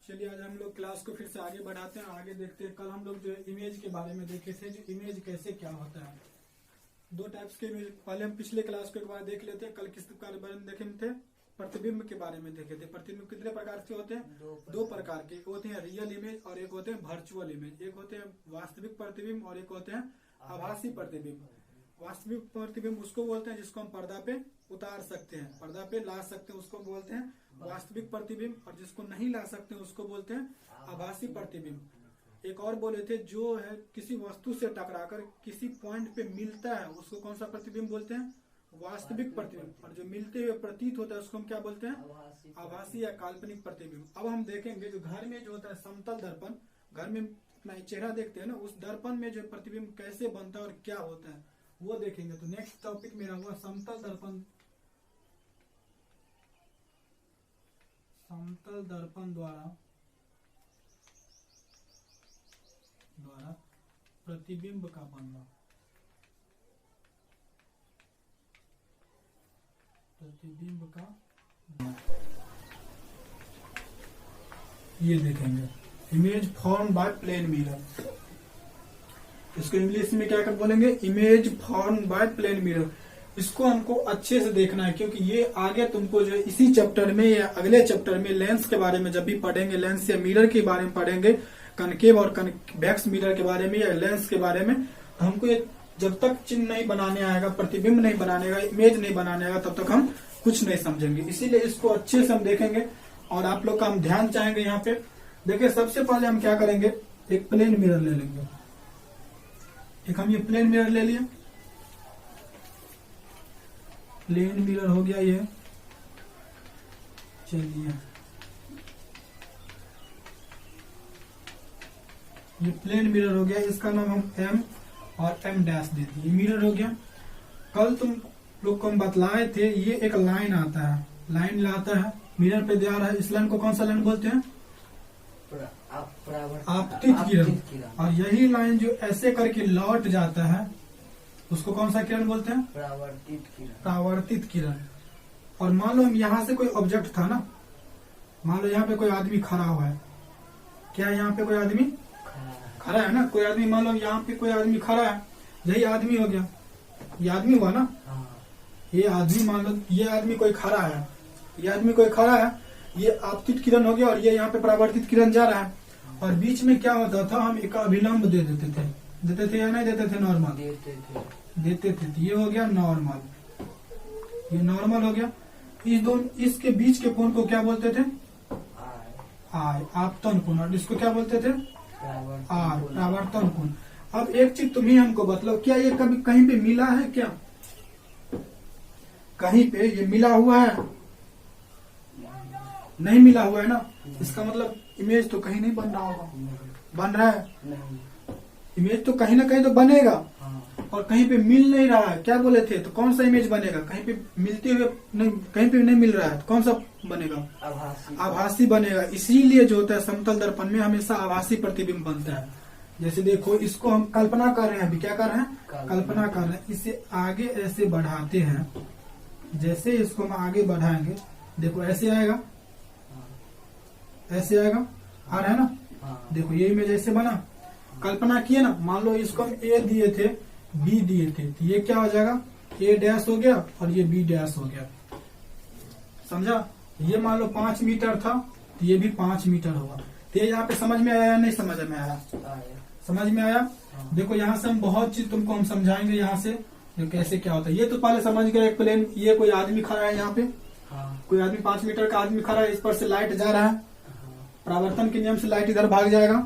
चलिए आज हम लोग क्लास को फिर से आगे बढ़ाते हैं। आगे देखते हैं। कल हम लोग जो इमेज के बारे में देखे थे, जो इमेज कैसे क्या होता है। दो टाइप्स के इमेज पहले हम पिछले क्लास को एक बार देख लेते हैं। कल किस बारे में देखे थे? प्रतिबिंब के बारे में देखे थे। प्रतिबिंब कितने प्रकार के होते हैं? दो प्रकार के। एक होते हैं रियल इमेज और एक होते हैं वर्चुअल इमेज। एक होते हैं वास्तविक प्रतिबिंब और एक होते हैं आभासी प्रतिबिंब। वास्तविक प्रतिबिंब उसको बोलते हैं जिसको हम पर्दा पे उतार सकते हैं, पर्दा पे ला सकते हैं, उसको बोलते हैं वास्तविक प्रतिबिंब। और जिसको नहीं ला सकते उसको बोलते हैं आभासी प्रतिबिंब। एक और बोले थे, जो है किसी वस्तु से टकराकर किसी पॉइंट पे मिलता है उसको कौन सा प्रतिबिंब बोलते हैं? वास्तविक प्रतिबिंब। और जो मिलते हुए प्रतीत होता है उसको हम क्या बोलते हैं? आभासी या काल्पनिक प्रतिबिंब। अब हम देखेंगे जो घर में जो होता है समतल दर्पण, घर में अपना चेहरा देखते हैं ना, उस दर्पण में जो प्रतिबिंब कैसे बनता है और क्या होता है वो देखेंगे। तो नेक्स्ट टॉपिक मेरा हुआ समतल दर्पण। समतल दर्पण द्वारा प्रतिबिंब का बनना। प्रतिबिंब का ये देखेंगे, image form by plane mirror. इसको इंग्लिश में क्या कर बोलेंगे? Image form by plane mirror. इसको हमको अच्छे से देखना है क्योंकि ये आगे तुमको जो इसी चैप्टर में या अगले चैप्टर में लेंस के बारे में जब भी पढ़ेंगे, लेंस या मिरर के बारे में पढ़ेंगे, कनकेव और कन्वेक्स मिरर के बारे में या लेंस के बारे में, तो हमको ये जब तक चिन्ह नहीं बनाने आएगा, प्रतिबिंब नहीं बनाने आएगा, इमेज नहीं बनाने आएगा, तब तक हम कुछ नहीं समझेंगे। इसीलिए इसको अच्छे से हम देखेंगे और आप लोग का हम ध्यान चाहेंगे। यहाँ पे देखिए, सबसे पहले हम क्या करेंगे, एक प्लेन मिरर ले लेंगे। एक हम ये प्लेन मिरर ले लिए, प्लेन मिरर हो गया ये। चलिए ये प्लेन मिरर हो गया, इसका नाम हम एम और एम डैश दे दिए। मिरर हो गया। कल तुम लोग को हम बतलाए थे, ये एक लाइन आता है, लाइन लाता है मिरर पे जा रहा है। इस लाइन को कौन सा लाइन बोलते हैं? आपतित किरण। और यही लाइन जो ऐसे करके लौट जाता है उसको कौन सा किरण बोलते हैं? परावर्तित किरण। परावर्तित किरण। और मान लो हम यहाँ से कोई ऑब्जेक्ट था ना, मान लो यहाँ पे कोई आदमी खड़ा हुआ है। क्या यहाँ पे कोई आदमी खड़ा है ना? कोई आदमी, मान लो यहाँ पे कोई आदमी खड़ा है, यही आदमी हो गया। ये आदमी हुआ ना, ये आदमी, मान लो ये आदमी कोई खड़ा है, ये आदमी कोई खड़ा है, ये आपतित किरण हो गया और ये यहाँ पे परावर्तित किरण जा रहा है। और बीच में क्या होता था, हम एक अभिलंब दे देते थे या नहीं देते थे? नॉर्मल देते थे। तो ये हो गया नॉर्मल, ये नॉर्मल हो गया। इस दोनों, इसके बीच के कोण को क्या बोलते थे? आय, आपतन कोण। और इसको क्या बोलते थे? आर, परावर्तन कोण। अब एक चीज तुम ही हमको बतलाओ, क्या ये कभी कहीं पे मिला है? क्या कहीं पे ये मिला हुआ है? नहीं मिला हुआ है ना। इसका मतलब इमेज तो कहीं नहीं बन रहा होगा। बन रहा है? इमेज तो कहीं ना कहीं तो बनेगा। और कहीं पे मिल नहीं रहा है, क्या बोले थे? तो कौन सा इमेज बनेगा? कहीं पे मिलते हुए नहीं, कहीं पे नहीं मिल रहा है तो कौन सा बनेगा? आभासी बनेगा। इसीलिए जो होता है समतल दर्पण में हमेशा आभासी प्रतिबिंब बनता है। जैसे देखो, इसको हम कल्पना कर रहे हैं, अभी क्या कर रहे हैं? कल्पना कर रहे हैं। इसे आगे ऐसे बढ़ाते हैं, जैसे इसको हम आगे बढ़ाएंगे, देखो ऐसे आएगा, ऐसे आएगा, आ रहा है ना? देखो ये इमेज ऐसे बना, कल्पना किए ना। मान लो इसको हम ए दिए थे, बी दिए थे, तो ये क्या हो जाएगा? ए डैश हो गया और ये बी डैश हो गया। समझा? ये मान लो 5 मीटर था तो ये भी 5 मीटर होगा। तो ये यहाँ पे समझ में आया या नहीं समझ में आया? समझ में आया। देखो यहाँ से हम बहुत चीज तुमको हम समझाएंगे, यहाँ से जो कैसे क्या होता है। ये तो पहले समझ गए, एक प्लेन, ये कोई आदमी खड़ा है यहाँ पे, कोई आदमी 5 मीटर का आदमी खड़ा है, इस पर से लाइट जा रहा है, परावर्तन के नियम से लाइट इधर भाग जाएगा,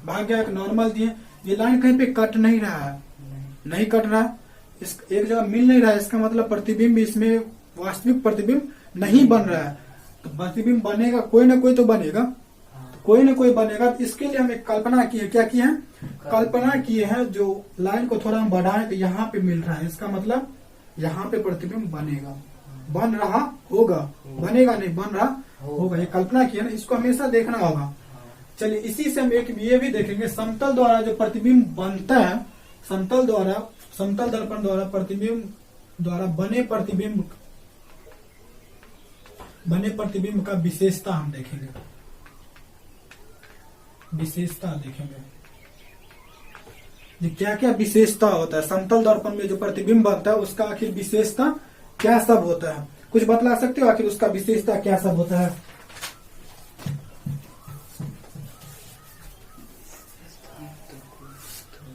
भाग गया। एक नॉर्मल दिए, ये लाइन कहीं पे कट नहीं रहा है, नहीं कट रहा है, इस एक जगह मिल नहीं रहा है। इसका मतलब प्रतिबिंब इसमें वास्तविक प्रतिबिंब नहीं बन रहा है। तो प्रतिबिंब बनेगा, कोई ना कोई तो बनेगा, कोई ना कोई बनेगा। तो इसके लिए हम एक कल्पना की है। क्या किए हैं? कल्पना किए हैं, जो लाइन को थोड़ा हम बढ़ाएं तो यहाँ पे मिल रहा है, इसका मतलब यहाँ पे प्रतिबिंब बनेगा, बन रहा होगा, बनेगा नहीं, बन रहा होगा। ये कल्पना की है ना, इसको हमेशा देखना होगा। चलिए इसी से हम एक ये भी देखेंगे, समतल द्वारा जो प्रतिबिंब बनता है, समतल दर्पण द्वारा प्रतिबिंब द्वारा बने प्रतिबिंब का विशेषता हम देखेंगे। विशेषता देखेंगे क्या क्या विशेषता होता है समतल दर्पण में जो प्रतिबिंब बनता है उसका आखिर विशेषता क्या सब होता है, कुछ बतला सकते हो आखिर उसका विशेषता क्या सब होता है?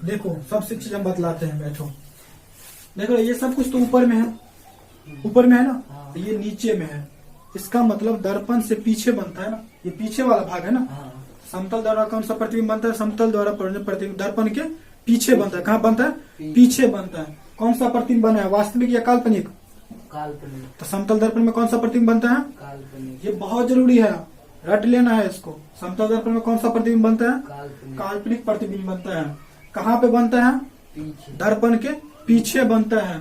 देखो सबसे चीज हम बतलाते हैं, बैठो देखो ये सब कुछ तो ऊपर में है, ऊपर में है ना, ये नीचे में है, इसका मतलब दर्पण से पीछे बनता है ना, ये पीछे वाला भाग है ना। समतल द्वारा कौन सा प्रतिबिंब बनता है? समतल द्वारा प्रतिबिंब दर्पण के पीछे बनता है। कहाँ बनता है? पीछे बनता है। कौन सा प्रतिबिंब बना है, वास्तविक या काल्पनिक? काल्पनिक। तो समतल दर्पण में कौन सा प्रतिबिंब बनता है? काल्पनिक। ये बहुत जरूरी है, रट लेना है इसको। समतल दर्पण में कौन सा प्रतिबिंब बनता है? काल्पनिक प्रतिबिंब बनता है। कहाँ पे बनता है? पीछे। दर्पण के पीछे बनता है।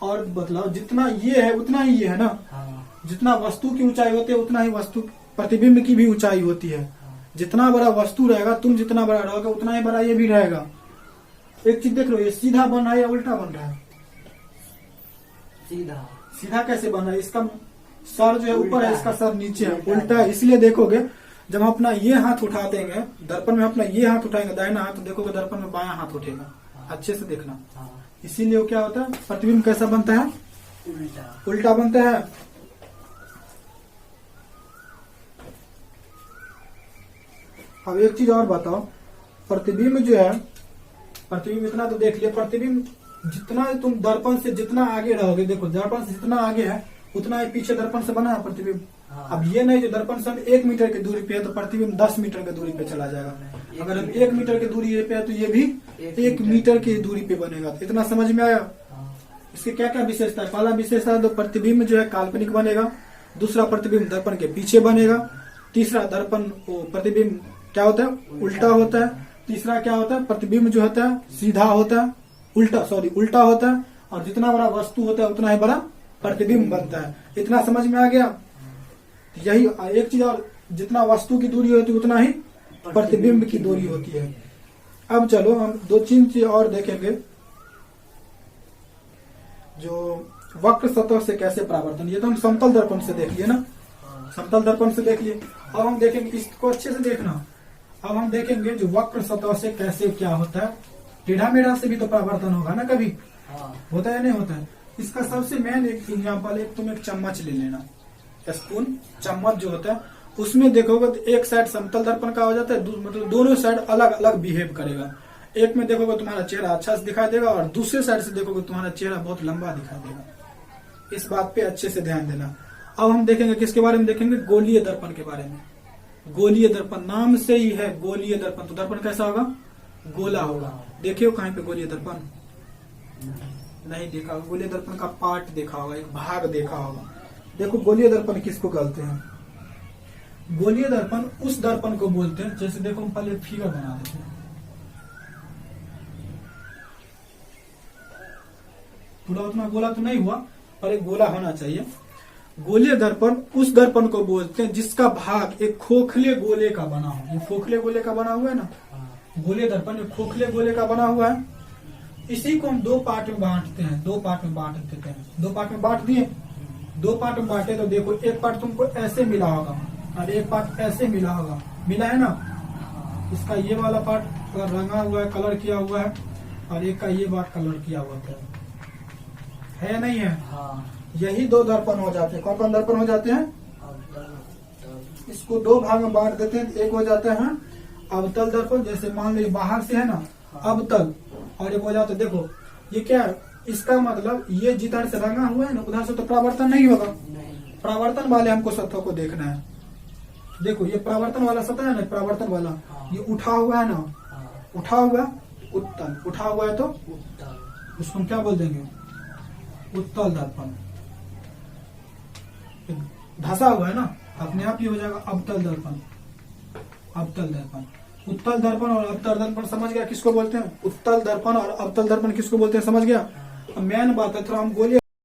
और मतलब जितना ये है उतना ही ये है ना। जितना वस्तु की ऊंचाई होती है उतना ही वस्तु प्रतिबिंब की भी ऊंचाई होती है। जितना बड़ा वस्तु रहेगा, तुम जितना बड़ा रहोगे उतना ही बड़ा ये भी रहेगा। एक चीज देख लो, ये सीधा बन रहा है या उल्टा बन रहा है? सीधा। सीधा कैसे बन रहा है? इसका सर जो है ऊपर है, इसका सर नीचे है, उल्टा है। इसलिए देखोगे जब हम अपना ये हाथ उठा देंगे दर्पण में, अपना ये हाथ उठाएंगे दाहिना हाथ, तो देखोगे दर्पण में बायां हाथ उठेगा। अच्छे से देखना। इसीलिए वो क्या होता है, प्रतिबिंब कैसा बनता है? उल्टा। उल्टा बनता है। अब एक चीज और बताओ, प्रतिबिंब जो है, प्रतिबिंब इतना तो देख लिया, प्रतिबिंब जितना तुम दर्पण से जितना आगे रहोगे, देखो दर्पण से जितना आगे है उतना ही पीछे दर्पण से बना है प्रतिबिंब। अब ये नहीं जो दर्पण से हम 1 मीटर की दूरी पे है तो प्रतिबिंब 10 मीटर की दूरी पे चला जाएगा। अगर हम 1 मीटर की दूरी पे है तो ये भी 1 मीटर की दूरी पे बनेगा। तो इतना समझ में आया? इसके क्या क्या विशेषता है? पहला विशेषता तो प्रतिबिंब जो है काल्पनिक बनेगा, दूसरा प्रतिबिंब दर्पण के पीछे बनेगा, तीसरा दर्पण प्रतिबिंब क्या होता है? उल्टा होता है, तीसरा क्या होता है? प्रतिबिंब जो होता है सीधा होता है, उल्टा होता है, और जितना बड़ा वस्तु होता है उतना ही बड़ा प्रतिबिंब बनता है। इतना समझ में आ गया? यही एक चीज और, जितना वस्तु की दूरी होती है उतना ही प्रतिबिंब की दूरी होती है। अब चलो हम 2-3 चीज और देखेंगे, जो वक्र सतह से कैसे परावर्तन। ये तो हम समतल दर्पण से देख लिए ना, समतल दर्पण से देख लिए। अब हम देखेंगे, इसको अच्छे से देखना, अब हम देखेंगे जो वक्र सतह से कैसे क्या होता है। टेढ़ा मेढ़ा से भी तो परावर्तन होगा ना कभी, होता है नहीं होता है? इसका सबसे मेन एक एग्जाम्पल, एक तुम एक चम्मच ले लेना, स्पून चम्मच जो होता है, उसमें देखोगे तो एक साइड समतल दर्पण का हो जाता है, मतलब दोनों साइड अलग अलग बिहेव करेगा। एक में देखोगे तुम्हारा चेहरा अच्छा से दिखाई देगा और दूसरे साइड से देखोगे तुम्हारा चेहरा बहुत लंबा दिखाई देगा। इस बात पे अच्छे से ध्यान देना। अब हम देखेंगे किसके बारे में देखेंगे? गोलीय दर्पण के बारे में। गोलीय दर्पण नाम से ही है गोलीय दर्पण, तो दर्पण कैसा होगा? गोला होगा। देखियो कहीं पे गोलीय दर्पण? नहीं देखा। गोलीय दर्पण का पार्ट देखा होगा, एक भाग देखा होगा। देखो गोलीय दर्पण किसको कहते हैं? गोलीय दर्पण उस दर्पण को बोलते हैं, जैसे देखो हम पहले फिगर बना देते हैं, पूरा उतना गोला तो नहीं हुआ पर एक गोला होना चाहिए। गोलीय दर्पण उस दर्पण को बोलते हैं जिसका भाग एक खोखले गोले का बना हो। ये खोखले गोले का बना हुआ है ना, गोलीय दर्पण एक खोखले गोले का बना हुआ है। इसी को हम 2 पार्ट में बांटते हैं, 2 पार्ट में बांट देते हैं। 2 पार्ट में बांट दिए, 2 पार्ट में बांटे तो देखो एक पार्ट तुमको ऐसे मिला होगा और एक पार्ट ऐसे मिला होगा, मिला है ना। इसका ये वाला पार्ट रंगा हुआ है, कलर किया हुआ है, और एक का ये बात कलर किया हुआ है नहीं है? यही 2 दर्पण हो जाते हैं। कौन कौन दर्पण हो जाते हैं? इसको 2 भाग में बांट देते हैं। एक हो जाता है अवतल दर्पण, जैसे मान लो बाहर से है ना अवतल, और एक हो जाता है, देखो ये क्या है, इसका मतलब ये जिधर से रंगा हुआ है ना उधर से तो परावर्तन नहीं होगा। परावर्तन वाले हमको सतह को देखना है। देखो ये परावर्तन वाला सतह है ना, परावर्तन वाला ये उठा हुआ है ना, उठा हुआ उत्तल, उठा हुआ है तो उत्तल, उसको हम क्या बोल देंगे? उत्तल दर्पण। धसा हुआ है ना, अपने आप ही हो जाएगा अवतल दर्पण। अवतल दर्पण, उत्तल दर्पण और अवतल दर्पण समझ गया किसको बोलते हैं? उत्तल दर्पण और अवतल दर्पण किसको बोलते हैं समझ गया? मेन बात है, थोड़ा हम गोलीय